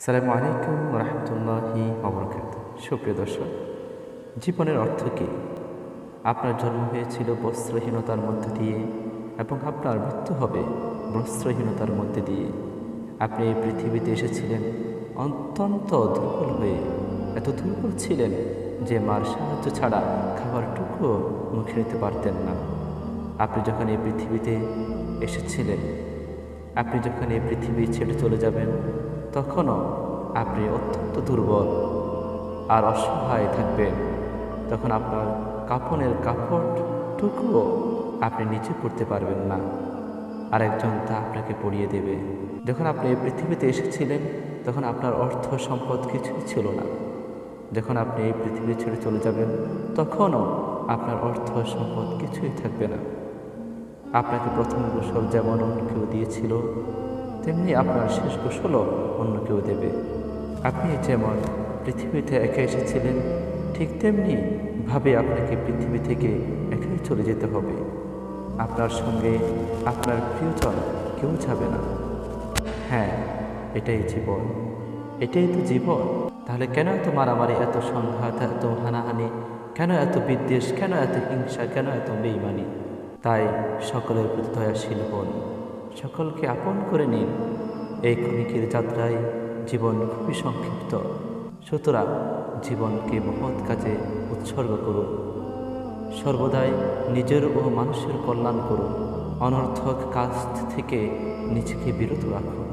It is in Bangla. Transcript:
আসসালামু আলাইকুম রহমতুল্লাহি ওয়া সুপ্রিয় দর্শক, জীবনের অর্থ কী? আপনার জন্ম হয়েছিল বস্ত্রহীনতার মধ্যে দিয়ে এবং আপনার মৃত্যু হবে বস্ত্রহীনতার মধ্যে দিয়ে। আপনি এই পৃথিবীতে এসেছিলেন অত্যন্ত দুর্বল হয়ে, এত দুর্বল ছিলেন যে মার সাহায্য ছাড়া খাবারটুকুও মুখে নিতে পারতেন না। আপনি যখন এই পৃথিবীতে এসেছিলেন, আপনি যখন এই পৃথিবী ছেড়ে চলে যাবেন, তখনও আপনি অত্যন্ত দুর্বল আর অসহায় থাকবেন। তখন আপনার কাফনের কাপড়টুকুও আপনি নিজে পরতে পারবেন না, আরেকজন তা আপনাকে পরিয়ে দেবে। যখন আপনি এই পৃথিবীতে এসেছিলেন, তখন আপনার অর্থ সম্পদ কিছুই ছিল না। যখন আপনি এই পৃথিবী ছেড়ে চলে যাবেন, তখনও আপনার অর্থ সম্পদ কিছুই থাকবে না। আপনাকে প্রথম গোসল যেমন অন্য কেউ দিয়েছিল, তেমনি আপনার শেষ গোসলও অন্য কেউ দেবে। আপনি যেমন পৃথিবীতে একা এসেছিলেন, ঠিক তেমনি ভাবে আপনাকে পৃথিবী থেকে একাই চলে যেতে হবে। আপনার সঙ্গে আপনার প্রিয়জন কেউ যাবে না। হ্যাঁ, এটাই জীবন, এটাই তো জীবন। তাহলে কেন এত মারামারি, এত সংঘাত, এত হানাহানি, কেন এত বিদ্বেষ, কেন এত হিংসা, কেন এত বেইমানি? তাই সকলের প্রতি দয়াশীল হন, সকলকে আপন করে নিন। এই ক্ষণিকের যাত্রায় জীবন খুবই সংক্ষিপ্ত, সুতরাং জীবনকে মহৎ কাজে উৎসর্গ করুন। সর্বদাই নিজের ও মানুষের কল্যাণ করুন। অনর্থক কাজ থেকে নিজেকে বিরত রাখুন।